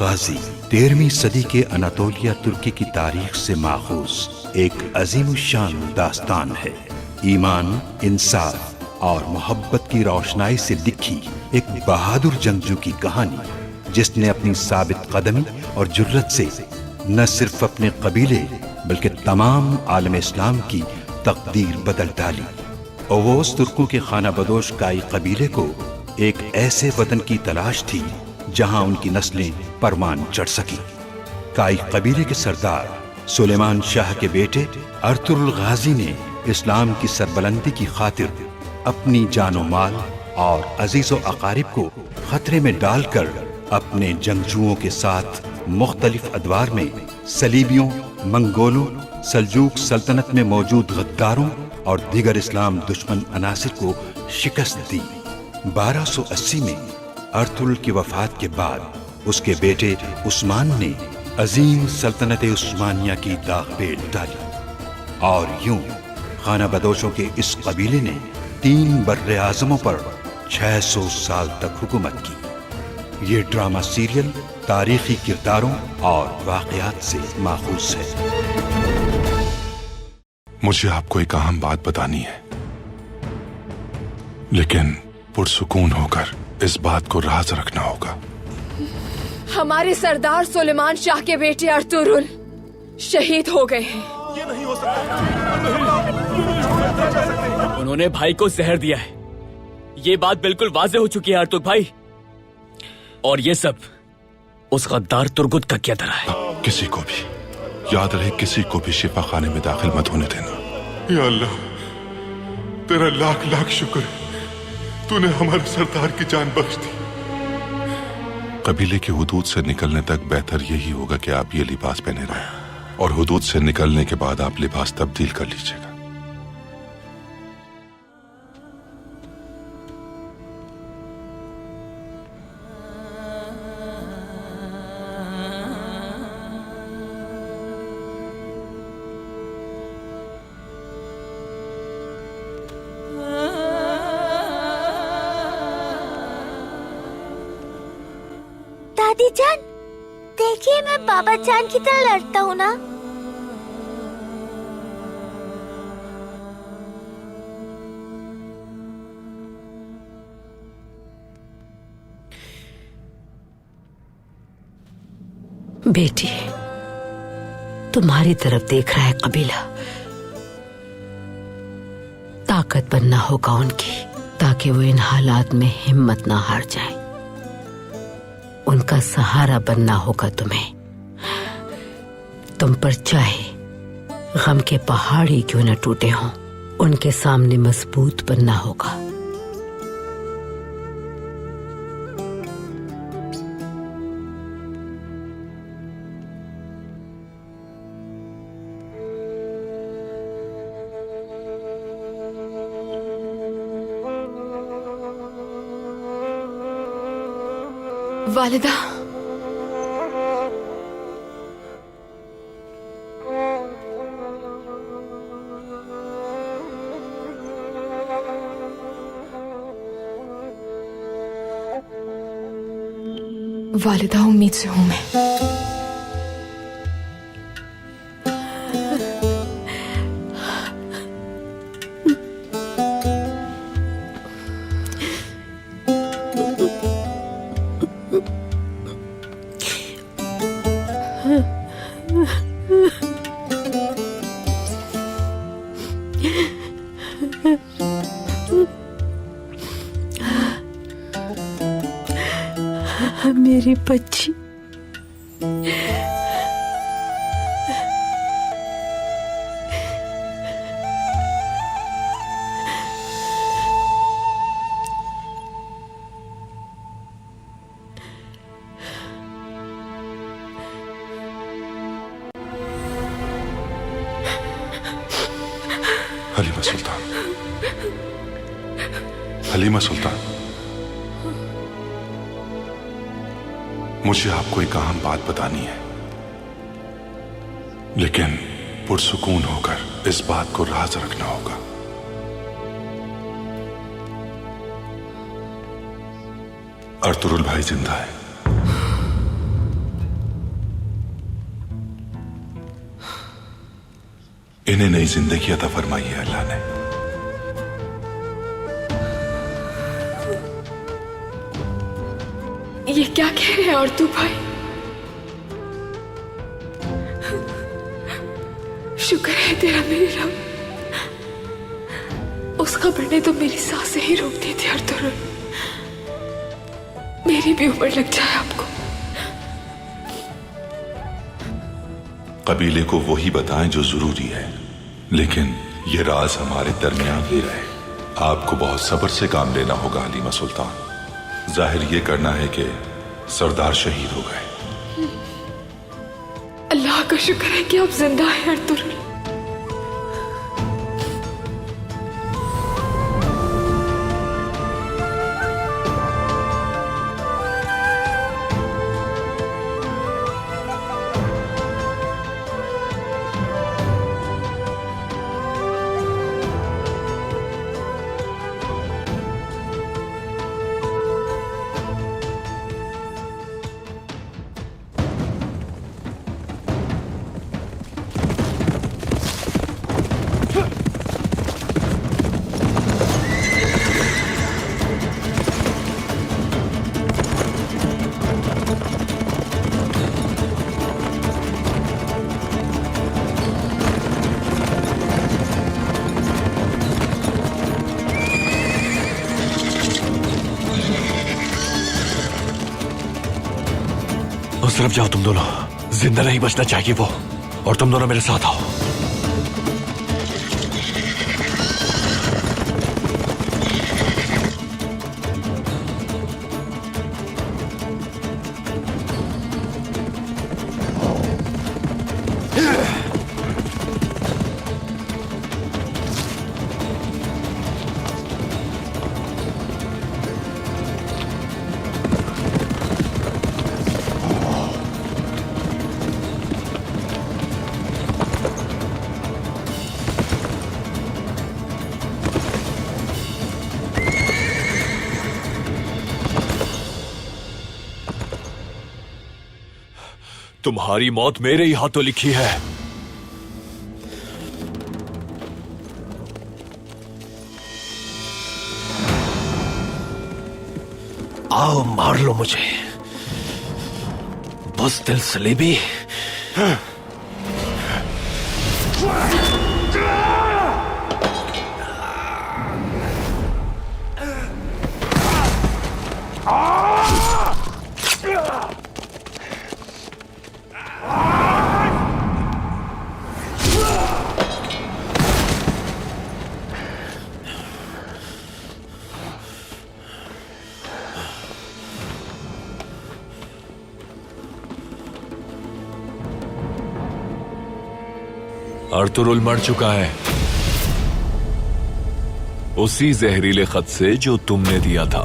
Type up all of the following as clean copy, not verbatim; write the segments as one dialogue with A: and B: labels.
A: गाजी 13वीं सदी के अनातोलिया तुर्की की तारीख से माखूज एक अजीमुशान दास्तान है। ईमान, इंसाफ और मोहब्बत की रोशनाई से लिखी एक बहादुर जंगजू की कहानी, जिसने अपनी साबित कदमी और जुर्रत से न सिर्फ अपने कबीले बल्कि तमाम आलम इस्लाम की तकदीर बदल डाली। ओवोस तुर्कों के खाना बदोश काई कबीले को एक ऐसे वतन की तलाश थी जहां उनकी नस्लें परवान चढ़ सकी। काई कबीले के सरदार सुलेमान शाह के बेटे अर्तुरुल गाजी ने इस्लाम की सरबलंदी की खातिर अपनी जानो माल और अजीजो अकारिब को खतरे में डालकर अपने जंगजुओं के साथ मुख्तलिफ अदवार में सलीबियों, मंगोलों, सल्जूक सल्तनत में मौजूद गद्दारों और दीगर इस्लाम दुश्मन अनासिर को शिकस्त दी। 1280 में अर्तुरुल की वफात के बाद उसके बेटे उस्मान ने अजीम सल्तनत उस्मानिया की दाग पेट डाली और यूं खाना बदोशों के इस कबीले ने 3 बर्रे आज़मों पर 600 साल तक हुकूमत की। ये ड्रामा सीरियल तारीखी किरदारों और वाक़यात से माखूज है।
B: मुझे आपको एक अहम बात बतानी है, लेकिन पुरसुकून होकर इस बात को राज रखना होगा।
C: हमारे सरदार सुलेमान शाह के बेटे अर्तुरुल शहीद हो गए हैं।
D: ये नहीं हो सकता।
E: उन्होंने भाई को जहर दिया है। ये बात बिल्कुल वाज़ेह हो चुकी है अर्तुग भाई, और ये सब उस गद्दार तुर्गुत का किया धरा है।
B: किसी को भी याद रहे, किसी को भी शिफा खाने में दाखिल मत होने देना। या अल्लाह, तेरा लाख लाख शुक्र है, तूने हमारे सरदार की जान बख्श दी। कबीले के हुदूद से निकलने तक बेहतर यही होगा कि आप ये लिबास पहने रहें, और हुदूद से निकलने के बाद आप लिबास तब्दील कर लीजिएगा।
F: दादी जान, देखिए मैं बाबा जान की तरह लड़ता हूँ ना।
G: बेटी, तुम्हारी तरफ देख रहा है कबीला। ताकत बनना होगा उनकी, ताकि वो इन हालात में हिम्मत ना हार जाए। उनका सहारा बनना होगा तुम्हें। तुम पर चाहे गम के पहाड़ ही क्यों न टूटे हों, उनके सामने मजबूत बनना होगा।
C: वालिदा, वालिदा उम्मीद से हूं मैं।
G: मेरी बच्ची,
B: हलीमा सुल्तान, हलीमा सुल्तान, मुझे आपको एक अहम बात बतानी है, लेकिन पुरसुकून होकर इस बात को राज रखना होगा। अर्तुरुल भाई जिंदा है। इन्हें नई जिंदगी अता फरमाई है अल्लाह ने।
C: ये क्या कह रहे हैं आरतू भाई? शुक्र है तेरा मेरी रब, उस खबर ने तो मेरी सांसें ही रोक दी थी अर्तुरुल। मेरी भी उम्र लग जाए आपको।
B: कबीले को वही बताएं जो जरूरी है, लेकिन ये राज हमारे दरमियान ही रहे। आपको बहुत सब्र से काम लेना होगा हलीमा सुल्तान। जाहिर ये करना है कि सरदार शहीद हो गए।
C: अल्लाह का शुक्र है कि आप जिंदा हैं अर्तुरुल।
D: उस तरफ जाओ तुम दोनों, जिंदा नहीं बचना चाहिए वो, और तुम दोनों मेरे साथ आओ। तुम्हारी मौत मेरे ही हाथों लिखी है। आओ मार लो मुझे, बुज़दिल सलीबी। अर्तुरुल मर चुका है, उसी जहरीले खत से जो तुमने दिया था।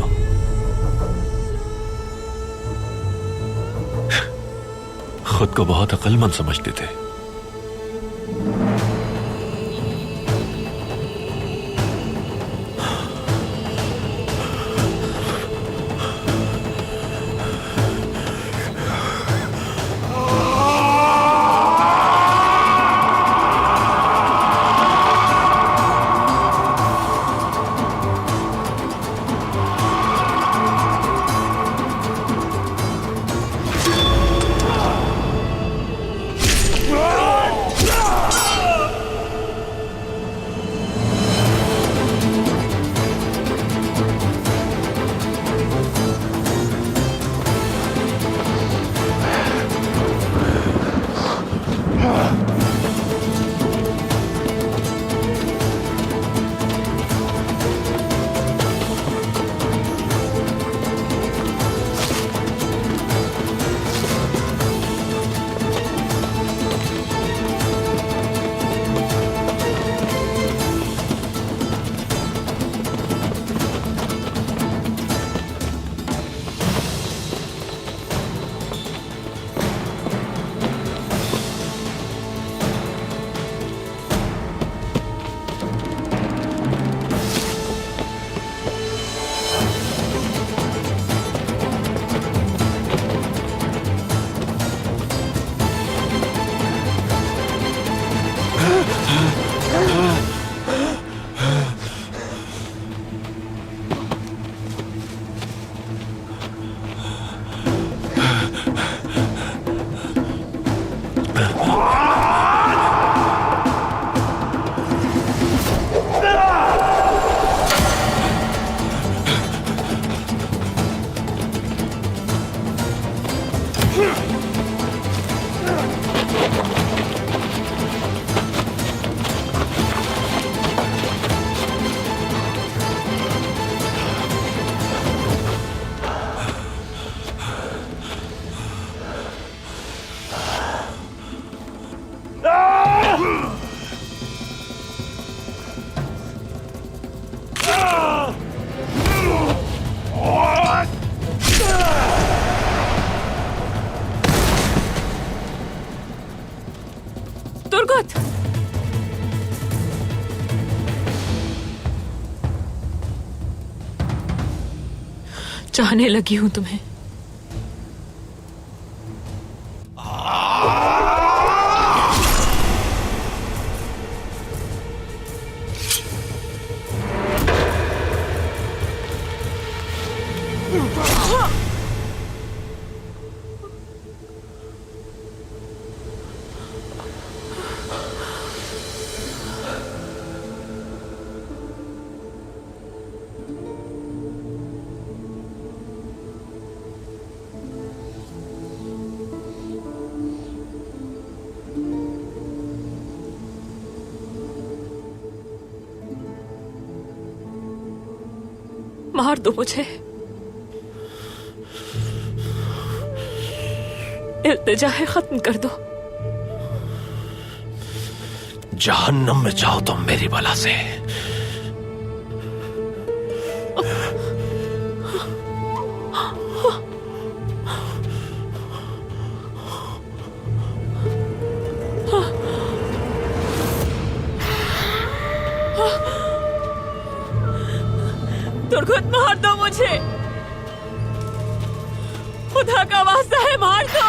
D: खुद को बहुत अक्लमंद समझते थे।
C: तुर्गत,
H: चाहने लगी हूं तुम्हें। मार दो मुझे, इल्तिजा है, खत्म कर दो।
D: जहन्नम में जाओ तुम मेरी बला से।
H: तुर्गत मार दो मुझे, खुदा का वास्ता है मार दो।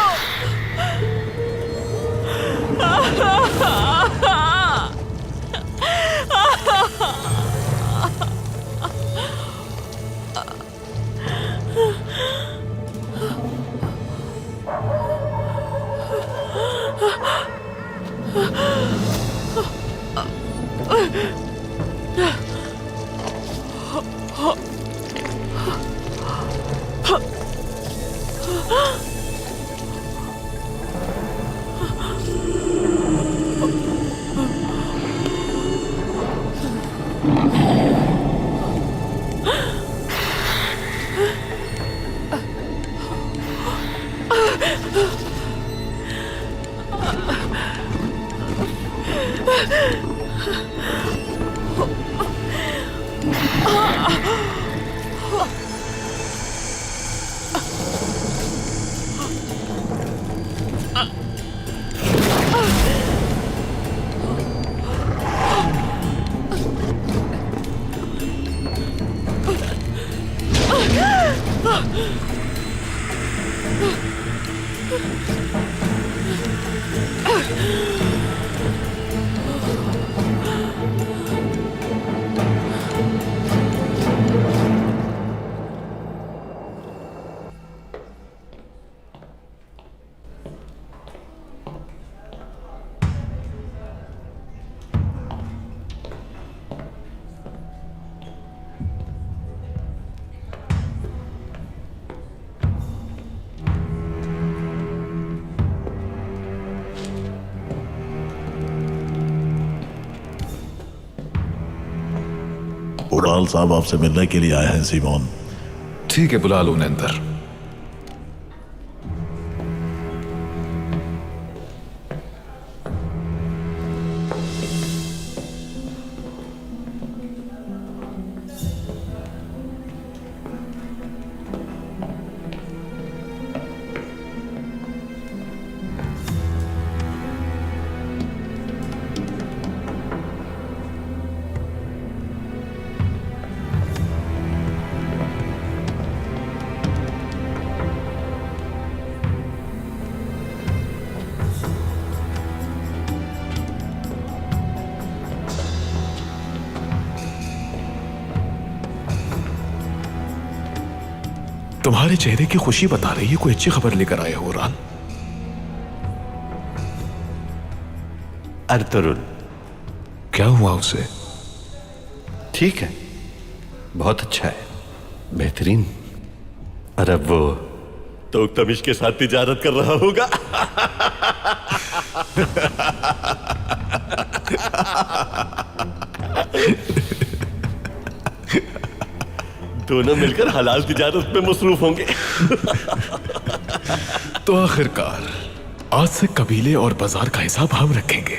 I: उड़ाल साहब आपसे मिलने के लिए आए हैं सिमोन।
J: ठीक है, बुला लो उन्हें अंदर। तुम्हारे चेहरे की खुशी बता रही है कोई अच्छी खबर लेकर आए हो राल।
K: अर्तुरुल,
J: क्या हुआ उसे?
K: ठीक है, बहुत अच्छा है, बेहतरीन। और अब वो तो तमिश के साथ तिजारत कर रहा होगा। दोनों मिलकर हलाल तिजारत में मसरूफ होंगे।
J: तो आखिरकार आज से कबीले और बाजार का हिसाब हम रखेंगे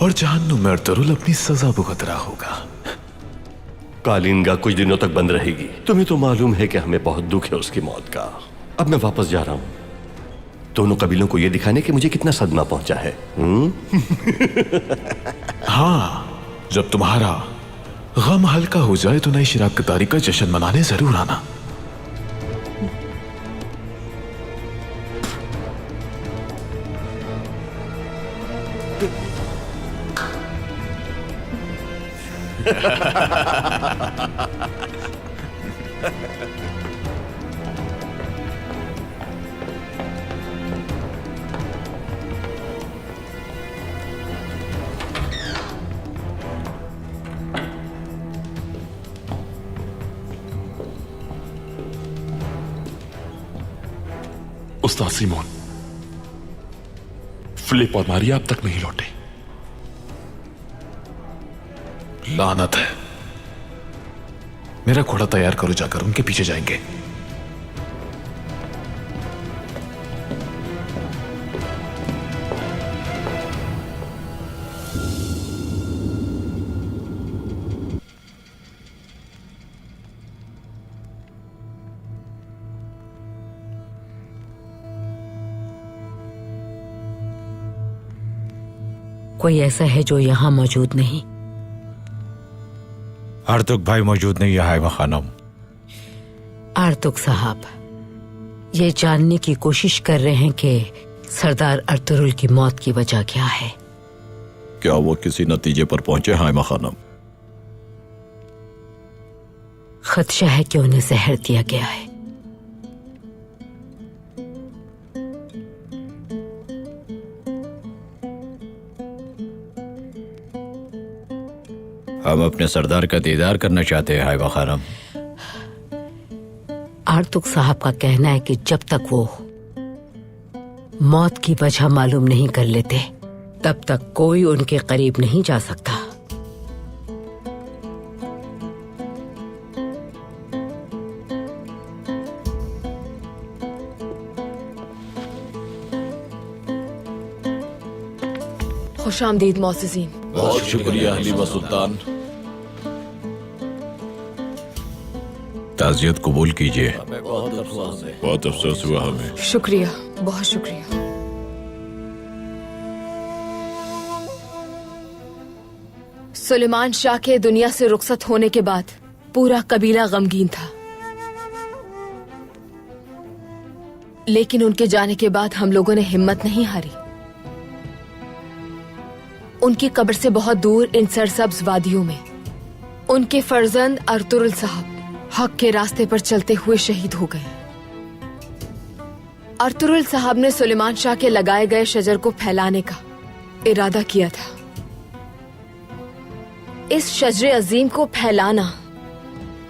J: और जहन्नुम में अर्तुरुल अपनी सजा भुगत रहा होगा।
K: कालीनगा कुछ दिनों तक बंद रहेगी। तुम्हें तो मालूम है कि हमें बहुत दुख है उसकी मौत का। अब मैं वापस जा रहा हूं। दोनों कबीलों को यह दिखाने कि मुझे कितना सदमा पहुंचा है।
J: हाँ, जब तुम्हारा गम हल्का हो जाए तो नई शिराकतारी का जश्न मनाने जरूर आना।
B: उस्ताद सीमोन, फिलिप और मारिया अब तक नहीं लौटे।
J: लानत है। मेरा घोड़ा तैयार करो, जाकर उनके पीछे जाएंगे।
G: कोई ऐसा है जो यहाँ मौजूद नहीं?
L: अर्तुक भाई मौजूद नहीं है हाइमा खानम।
G: अर्तुक साहब ये जानने की कोशिश कर रहे हैं कि सरदार अर्तुरुल की मौत की वजह क्या है।
I: क्या वो किसी नतीजे पर पहुंचे हाइमा खानम?
G: खदशा है कि उन्हें जहर दिया गया है।
L: हम अपने सरदार का दीदार करना चाहते हैं हाइमा खानम।
G: अर्तुक साहब का कहना है कि जब तक वो मौत की वजह मालूम नहीं कर लेते तब तक कोई उनके करीब नहीं जा सकता।
C: खुशामदीद मोअज़्ज़िज़ीन।
I: बहुत शुक्रिया हलीमा सुल्तान।
L: ताज़ियत कबूल कीजिए।
I: बहुत अफसोस हुआ हमें।
C: शुक्रिया, बहुत शुक्रिया। सुलेमान शाह के दुनिया से रुखसत होने के बाद पूरा कबीला गमगीन था, लेकिन उनके जाने के बाद हम लोगों ने हिम्मत नहीं हारी। उनकी कब्र से बहुत दूर इन सरसब्ज वादियों में उनके फर्जंद अर्तुरुल साहब हक के रास्ते पर चलते हुए शहीद हो गए। अर्तुरुल साहब ने सुलेमान शाह के लगाए गए शजर को फैलाने का इरादा किया था। इस शजरे अजीम को फैलाना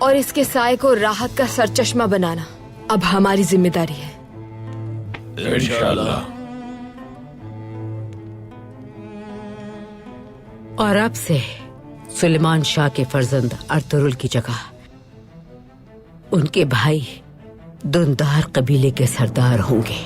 C: और इसके साए को राहत का सरचश्मा बनाना अब हमारी जिम्मेदारी है।
I: इंशाअल्लाह।
G: और अब से सुलेमान शाह के फर्जंद अर्तुरुल की जगह उनके भाई दुंदार कबीले के सरदार होंगे।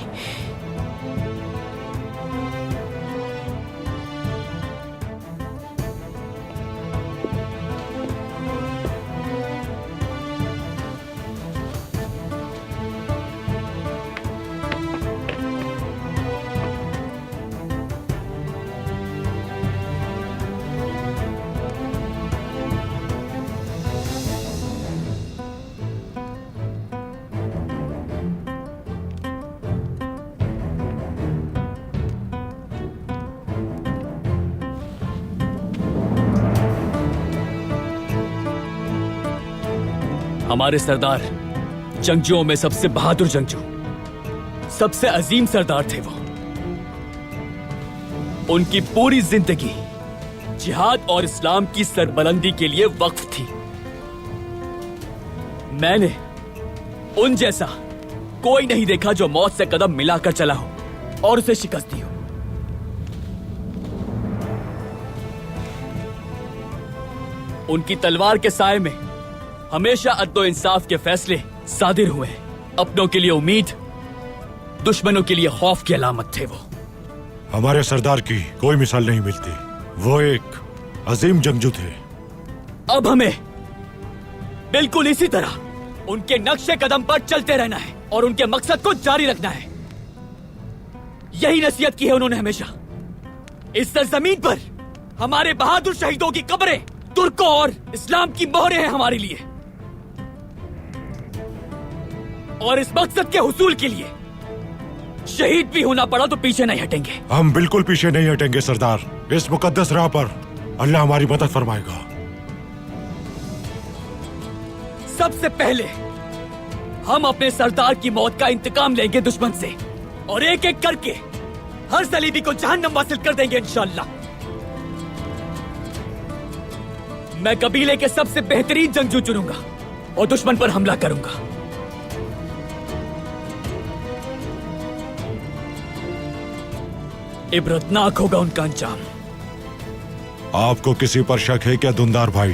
E: हमारे सरदार जंगजुओं में सबसे बहादुर जंगजू, सबसे अजीम सरदार थे वो। उनकी पूरी जिंदगी जिहाद और इस्लाम की सरबलंदी के लिए वक्फ थी। मैंने उन जैसा कोई नहीं देखा जो मौत से कदम मिलाकर चला हो और उसे शिकस्त दी हो। उनकी तलवार के साए में हमेशा अद्लो इंसाफ के फैसले सादिर हुए। अपनों के लिए उम्मीद, दुश्मनों के लिए खौफ की अलामत थे वो।
L: हमारे सरदार की कोई मिसाल नहीं मिलती। वो एक अजीम जंगजू थे।
E: अब हमें बिल्कुल इसी तरह उनके नक्शे कदम पर चलते रहना है और उनके मकसद को जारी रखना है। यही नसीहत की है उन्होंने हमेशा। इस सरजमीन पर हमारे बहादुर शहीदों की कब्रें, तुर्कों और इस्लाम की मोहरें हैं हमारे लिए। और इस मकसद के हुसूल के लिए शहीद भी होना पड़ा तो पीछे नहीं हटेंगे।
L: हम बिल्कुल पीछे नहीं हटेंगे सरदार। इस मुकद्दस राह पर अल्लाह हमारी मदद फरमाएगा।
E: सबसे पहले हम अपने सरदार की मौत का इंतकाम लेंगे दुश्मन से, और एक एक करके हर सलीबी को जहन्नम वासिल कर देंगे इंशाअल्लाह। मैं कबीले के सबसे बेहतरीन जंगजू चुनूंगा और दुश्मन पर हमला करूंगा। इबरतनाक होगा उनका अंजाम।
L: आपको किसी पर शक है क्या दुंदार भाई?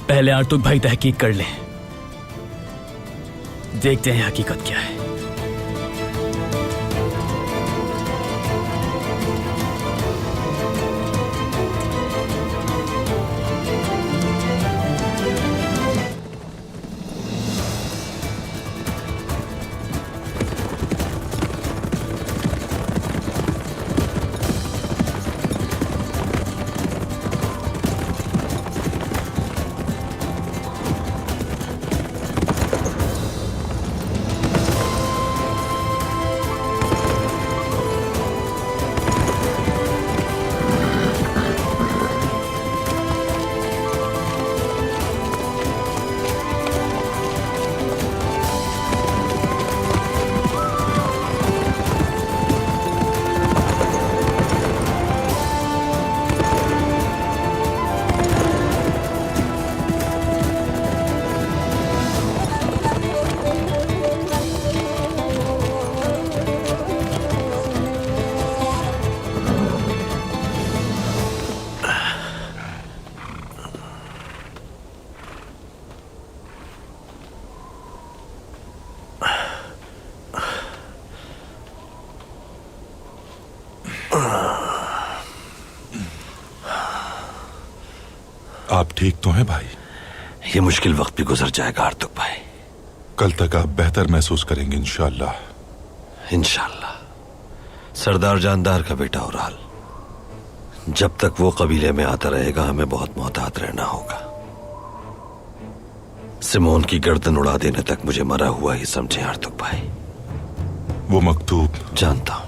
E: पहले आर्तुक भाई तहकीक कर लें, देखते हैं हकीकत क्या है।
B: आप ठीक तो हैं भाई?
K: ये मुश्किल वक्त भी गुजर जाएगा आर्तुक भाई।
B: कल तक आप बेहतर महसूस करेंगे इंशाअल्लाह।
K: इंशाअल्लाह। सरदार जानदार का बेटा उराल, जब तक वो कबीले में आता रहेगा हमें बहुत मोहतात रहना होगा। सिमोन की गर्दन उड़ा देने तक मुझे मरा हुआ ही समझे आर्तुक भाई।
B: वो मकतूब
K: जानता हूं,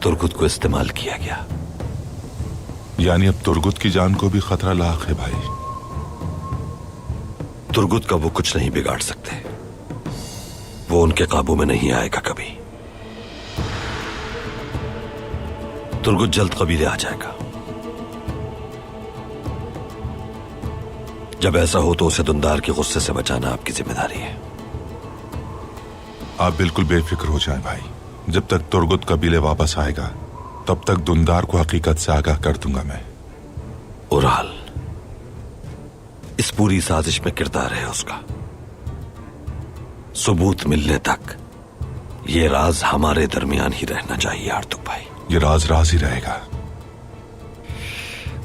K: तुर्गुत को इस्तेमाल किया गया।
B: यानी अब तुर्गुत की जान को भी खतरा लाक है भाई।
K: तुर्गुत का वो कुछ नहीं बिगाड़ सकते, वो उनके काबू में नहीं आएगा कभी। तुर्गुत जल्द कबीले आ जाएगा। जब ऐसा हो तो उसे दुंदार के गुस्से से बचाना आपकी जिम्मेदारी है।
B: आप बिल्कुल बेफिक्र हो जाएं भाई। जब तक तुर्गुत कबीले वापस आएगा तब तक दुंदार को हकीकत से आगाह कर दूंगा मैं।
K: उराल, इस पूरी साजिश में किरदार है उसका। सबूत मिलने तक ये राज हमारे दरमियान ही रहना चाहिए आर्तुक भाई।
B: ये राज राज ही रहेगा।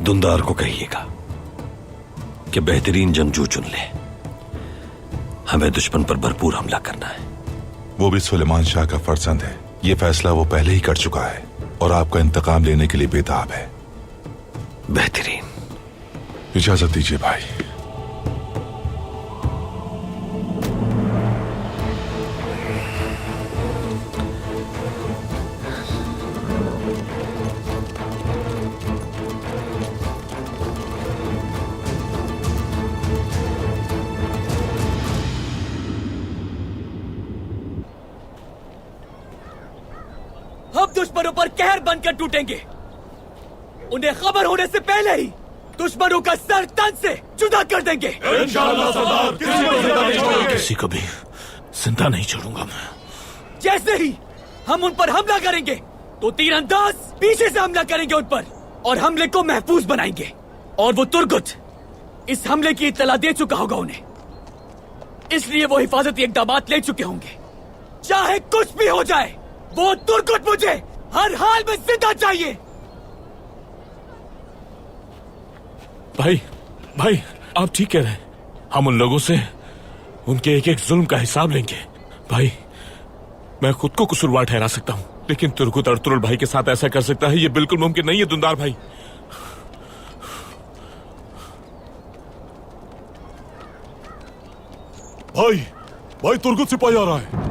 K: दुंदार को कहिएगा कि बेहतरीन जंगजू चुन ले, हमें दुश्मन पर भरपूर हमला करना है।
B: वो भी सुलेमान शाह का फर्जंद है। ये फैसला वो पहले ही कर चुका है और आपका इंतकाम लेने के लिए बेताब है।
K: बेहतरीन।
B: इजाजत दीजिए भाई।
E: हम दुश्मनों पर कहर बनकर टूटेंगे। उन्हें खबर होने से पहले ही दुश्मनों का सर तन से जुदा कर देंगे।
J: इंशाअल्लाह सरदार, किसी को भी जिंदा नहीं छोड़ूंगा मैं।
E: जैसे ही हम उन पर हमला करेंगे तो तीरंदाज पीछे से हमला करेंगे उन पर और हमले को महफूज बनाएंगे। और वो तुर्गुत इस हमले की इत्तला दे चुका होगा उन्हें, इसलिए वो हिफाजती इक़दामात ले चुके होंगे। चाहे कुछ भी हो जाए, वो तुर्गुत मुझे हर हाल में जिंदा चाहिए।
J: भाई भाई, आप ठीक कह रहे हैं। हम उन लोगों से उनके एक एक जुल्म का हिसाब लेंगे। भाई, मैं खुद को कसूरवार ठहरा सकता हूँ, लेकिन तुर्गुत अर्तुरुल भाई के साथ ऐसा कर सकता है, ये बिल्कुल मुमकिन नहीं है दुंदार भाई।
L: भाई तुर्गुत सिपाही आ रहा है।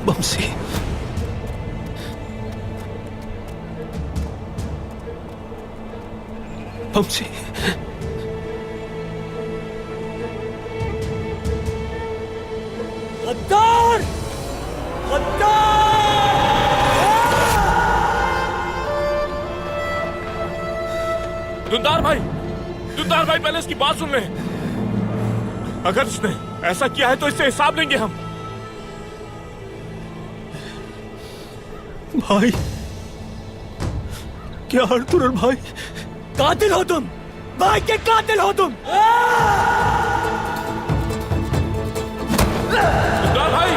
D: बमसी, बमसी,
E: गद्दार!
J: दुंदार भाई, दुंदार भाई, पहले इसकी बात सुन ले। अगर इसने ऐसा किया है तो इससे हिसाब लेंगे हम।
D: भाई, क्या अर्तुरुल भाई?
E: कातिल हो तुम, भाई के कातिल हो तुम।
J: दुंदार भाई,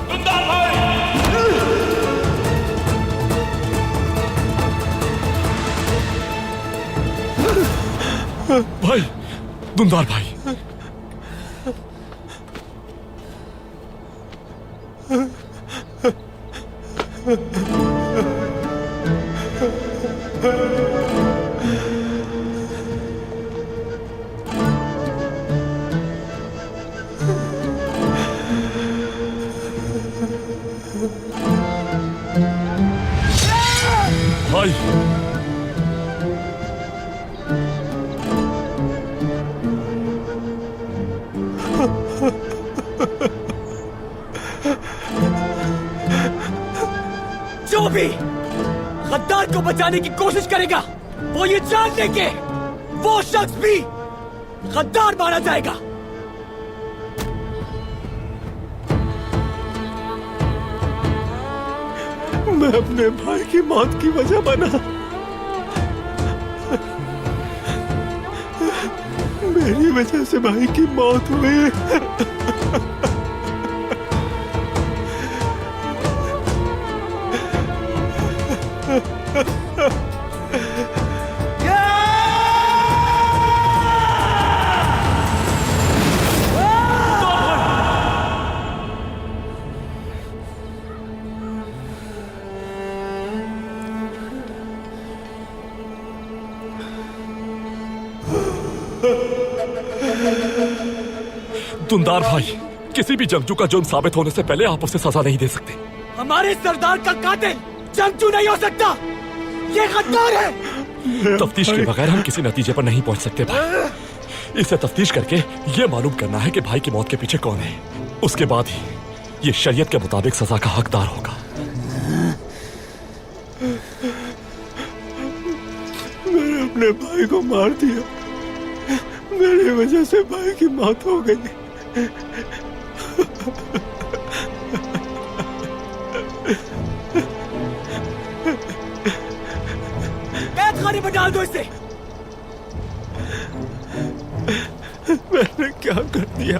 J: दुंदार भाई, भाई, दुंदार भाई, भाई,
E: जो भी गद्दार को बचाने की कोशिश करेगा, वो ये जान ले के वो शख्स भी गद्दार माना जाएगा।
D: मैं अपने भाई की मौत की वजह बना। मेरी वजह से भाई की मौत हुई।
J: दुंदार भाई, किसी भी जंगजू का जुर्म साबित होने से पहले आप उसे सजा नहीं दे सकते।
E: हमारे सरदार का कातिल जंगजू नहीं हो सकता, ये गद्दार है।
J: तफ्तीश के बगैर हम किसी नतीजे पर नहीं पहुंच सकते भाई। इसे तफ्तीश करके ये मालूम करना है कि भाई की मौत के पीछे कौन है। उसके बाद ही ये शरीयत के मुताबिक सजा का हकदार होगा।
D: मैंने अपने भाई को मार दिया, मेरी वजह से भाई की मौत हो गई।
E: कैद खाने में डाल दो इसे।
D: मैंने क्या कर दिया?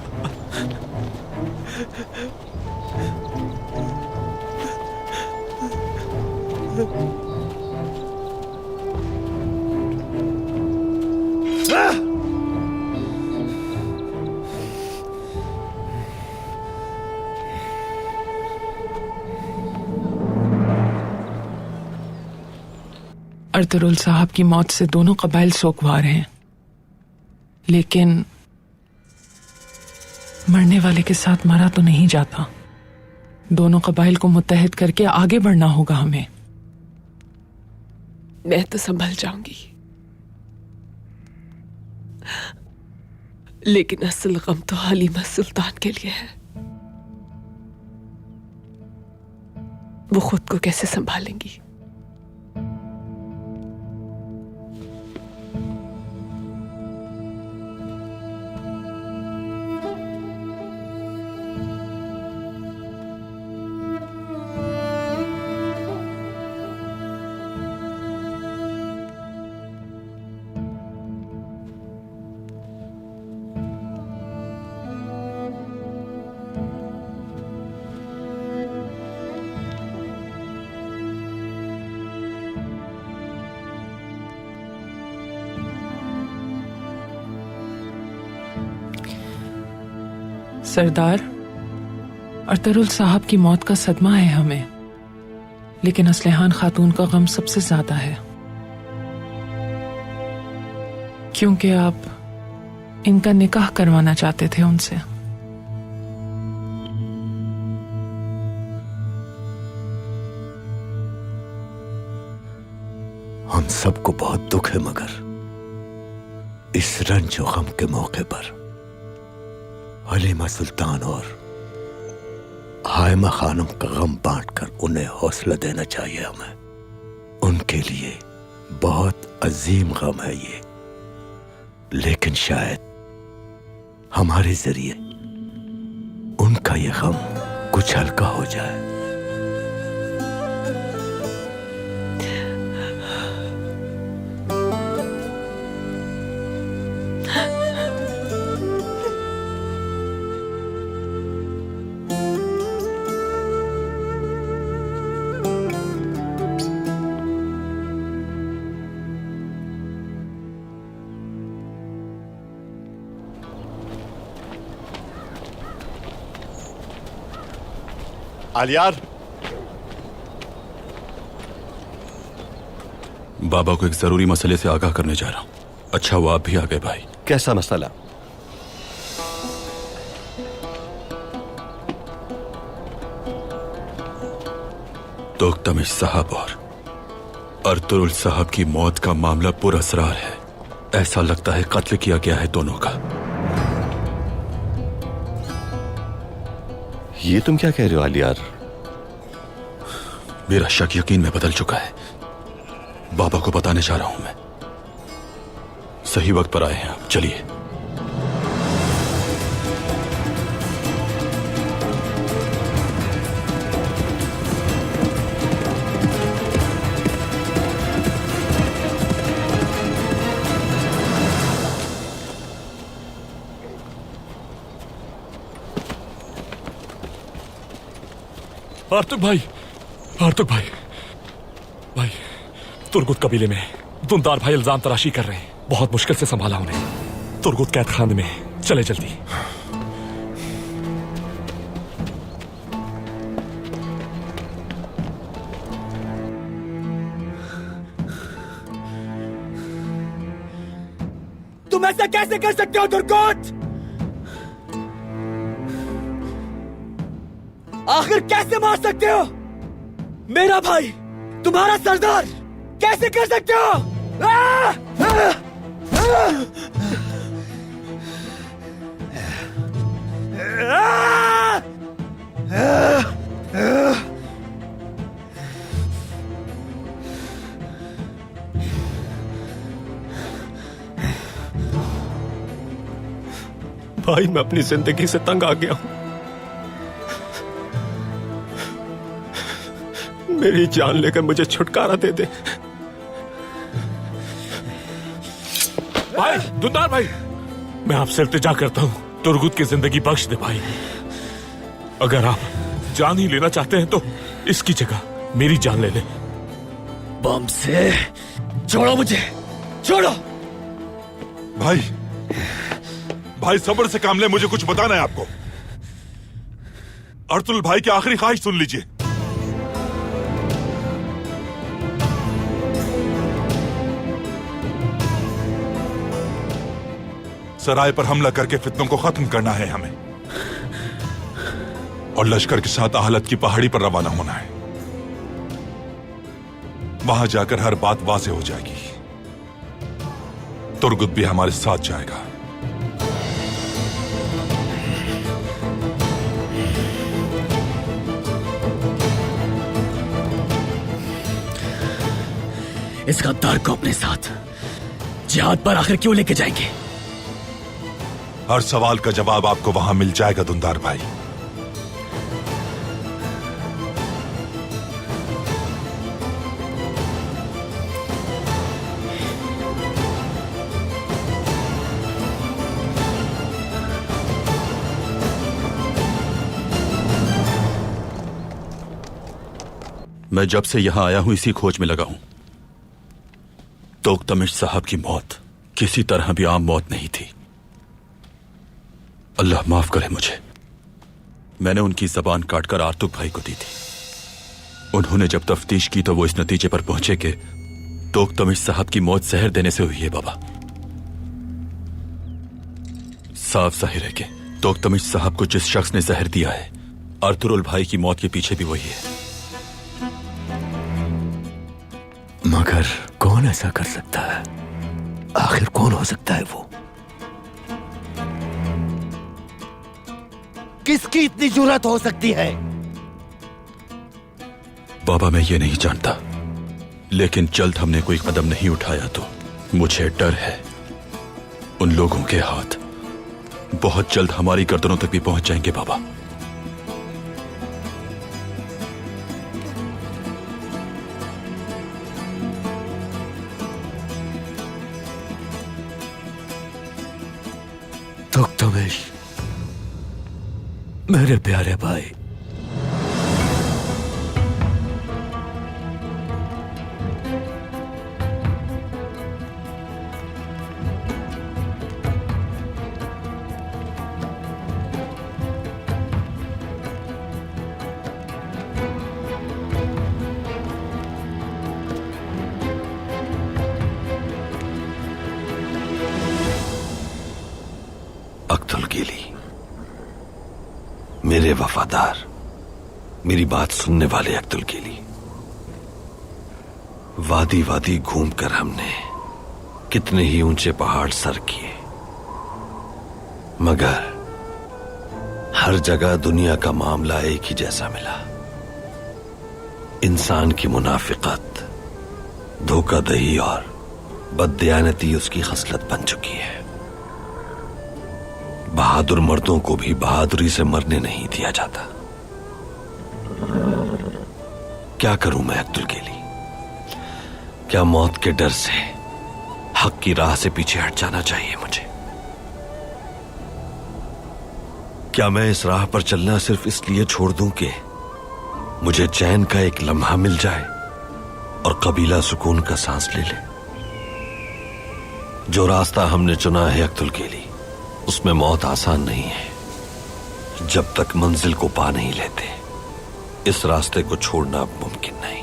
M: अर्तुरुल साहब की मौत से दोनों कबाइल शोकवार हैं, लेकिन मरने वाले के साथ मरा तो नहीं जाता। दोनों कबाइल को मुत्तहिद करके आगे बढ़ना होगा हमें।
H: मैं तो संभल जाऊंगी, लेकिन असल गम तो हलीमा सुल्तान के लिए है। वो खुद को कैसे संभालेंगी?
M: सरदार, अर्तुगरुल साहब की मौत का सदमा है हमें, लेकिन असलहान खातून का गम सबसे ज्यादा है, क्योंकि आप इनका निकाह करवाना चाहते थे उनसे।
D: हम सबको बहुत दुख है, मगर इस रंज और गम के मौके पर हलीमा सुल्तान और हायमा खानम का गम बांटकर उन्हें हौसला देना चाहिए हमें। उनके लिए बहुत अजीम गम है ये, लेकिन शायद हमारे जरिए उनका ये गम कुछ हल्का हो जाए।
K: आलियार,
J: बाबा को एक जरूरी मसले से आगाह करने जा रहा हूं। अच्छा हुआ आप भी आ गए भाई।
K: कैसा मसला?
J: तोख्तमिश साहब और अर्तुगरुल साहब की मौत का मामला पुरअसरार है। ऐसा लगता है कत्ल किया गया है दोनों का।
K: ये तुम क्या कह रहे हो आलियार?
J: मेरा शक यकीन में बदल चुका है। बाबा को बताने जा रहा हूं मैं। सही वक्त पर आए हैं आप, चलिए। आर्तुग भाई, आर्तुग भाई, भाई तुर्गुत कबीले में दुंदार भाई इल्जाम तराशी कर रहे हैं। बहुत मुश्किल से संभाला उन्हें। तुर्गुत कैद खाने में, चले जल्दी।
E: तुम ऐसा कैसे कर सकते हो तुर्गुत? आखिर कैसे मार सकते हो मेरा भाई, तुम्हारा सरदार? कैसे कर सकते हो?
D: भाई, मैं अपनी जिंदगी से तंग आ गया हूं। मेरी जान लेकर मुझे छुटकारा दे दे।
J: भाई, दुंदार भाई, मैं आपसे इल्तिजा करता हूं, तुर्गुत की जिंदगी बख्श दे भाई। अगर आप जान ही लेना चाहते हैं तो इसकी जगह मेरी जान ले लें।
E: बम से छोड़ो मुझे, छोड़ो।
B: भाई, भाई सब्र से काम ले, मुझे कुछ बताना है आपको। अर्तुल भाई की आखिरी ख्वाहिश सुन लीजिए। सराय पर हमला करके फितनों को खत्म करना है हमें, और लश्कर के साथ आहलत की पहाड़ी पर रवाना होना है। वहां जाकर हर बात वाज़ेह हो जाएगी। तुर्गुत भी हमारे साथ जाएगा।
E: इस गद्दार को अपने साथ जिहाद पर आखिर क्यों लेके जाएंगे?
B: हर सवाल का जवाब आपको वहां मिल जाएगा दुंदार भाई।
J: मैं जब से यहां आया हूं इसी खोज में लगा हूं। तोख्तमिश साहब की मौत किसी तरह भी आम मौत नहीं थी। अल्लाह माफ करे मुझे।
N: मैंने उनकी जबान काटकर आर्तुक भाई को दी थी। उन्होंने जब तफ्तीश की तो वो इस नतीजे पर पहुंचे कि तोकतमिश साहब की मौत जहर देने से हुई है। बाबा, साफ जाहिर है कि तोकतमिश साहब को जिस शख्स ने जहर दिया है, अर्तुरुल भाई की मौत के पीछे भी वही है।
D: मगर कौन ऐसा कर सकता है? आखिर कौन हो सकता है वो? किसकी इतनी जुर्रत हो सकती है?
N: बाबा, मैं ये नहीं जानता, लेकिन जल्द हमने कोई कदम नहीं उठाया तो मुझे डर है उन लोगों के हाथ बहुत जल्द हमारी गर्दनों तक भी पहुंच जाएंगे। बाबा,
D: तोकतमिश, मेरे प्यारे भाई,
K: अख्तुल कीली, मेरे वफादार, मेरी बात सुनने वाले अख्तुल कीली, वादी वादी घूमकर हमने कितने ही ऊंचे पहाड़ सर किए, मगर हर जगह दुनिया का मामला एक ही जैसा मिला। इंसान की मुनाफिकत, धोखाधड़ी और बददियानती उसकी खसलत बन चुकी है। बहादुर मर्दों को भी बहादुरी से मरने नहीं दिया जाता। क्या करूं मैं अख्तुल कीली? क्या मौत के डर से हक की राह से पीछे हट जाना चाहिए मुझे? क्या मैं इस राह पर चलना सिर्फ इसलिए छोड़ दूं कि मुझे चैन का एक लम्हा मिल जाए और कबीला सुकून का सांस ले ले? जो रास्ता हमने चुना है अख्तुल कीली, उसमें मौत आसान नहीं है। जब तक मंजिल को पा नहीं लेते, इस रास्ते को छोड़ना मुमकिन नहीं।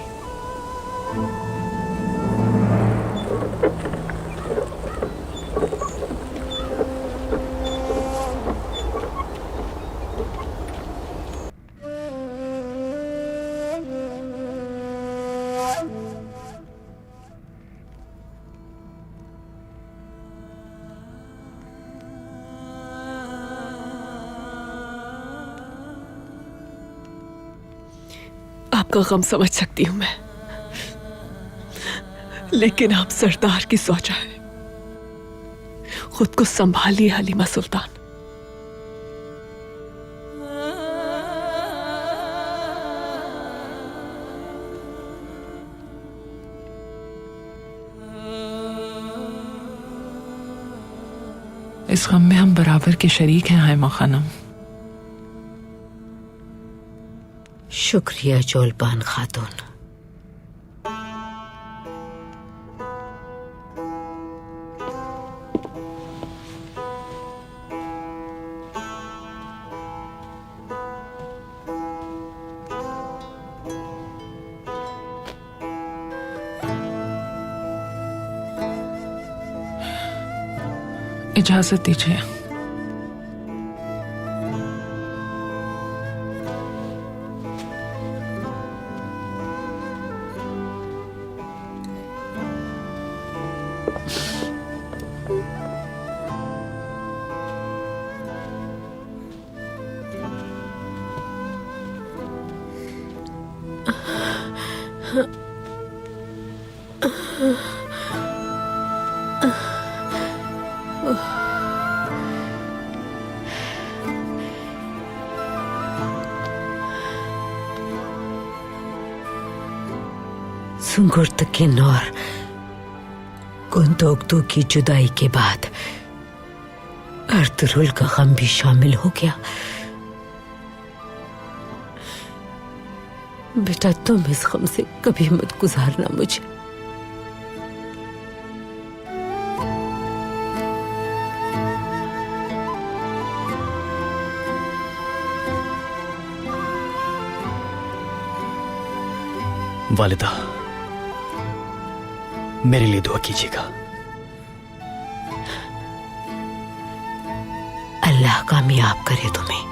H: आपका गम समझ सकती हूं मैं, लेकिन आप सरदार की सोचा है। खुद को संभालिए हलीमा सुल्तान।
M: इस गम में हम बराबर के शरीक हैं हायमा खानम।
G: शुक्रिया जोलबान खातून।
M: इजाजत दीजिए।
G: सुंगुर्तकिन और गुंतोगतू की जुदाई के बाद अर्तुरुल का गम भी शामिल हो गया। बेटा, तुम इस गम से कभी मत गुजारना मुझे।
E: वालिदा, मेरे लिए दुआ कीजिएगा।
G: अल्लाह कामयाब करे तुम्हें।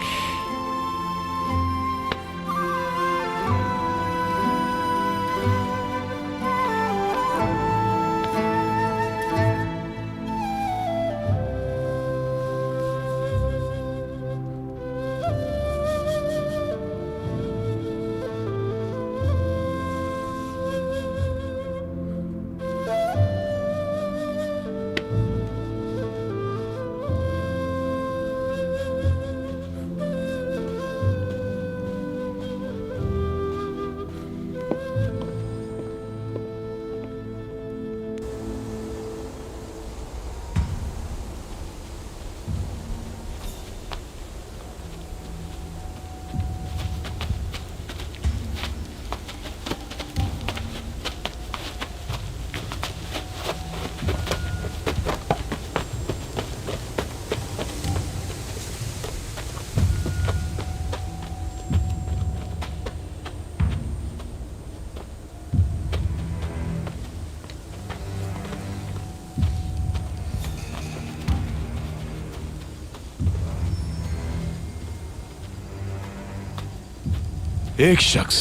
O: एक शख्स,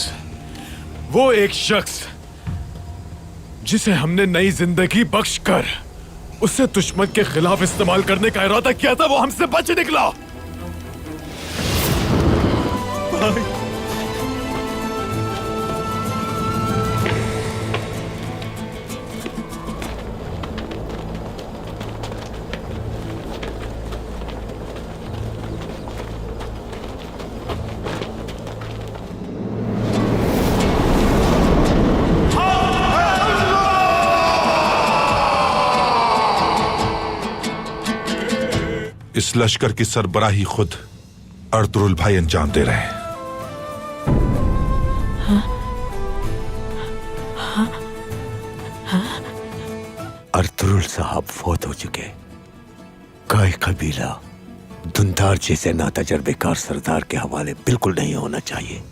O: वो एक शख्स जिसे हमने नई जिंदगी बख्शकर उसे दुश्मन के खिलाफ इस्तेमाल करने का इरादा किया था, वो हमसे बच निकला। भाई,
B: इस लश्कर की सरबराही खुद अर्तुरुल भाई अंजाम दे रहे हैं।
D: अर्तुरुल साहब फौत हो चुके। काय कबीला धुंधार जैसे नातजर्बेकार सरदार के हवाले बिल्कुल नहीं होना चाहिए।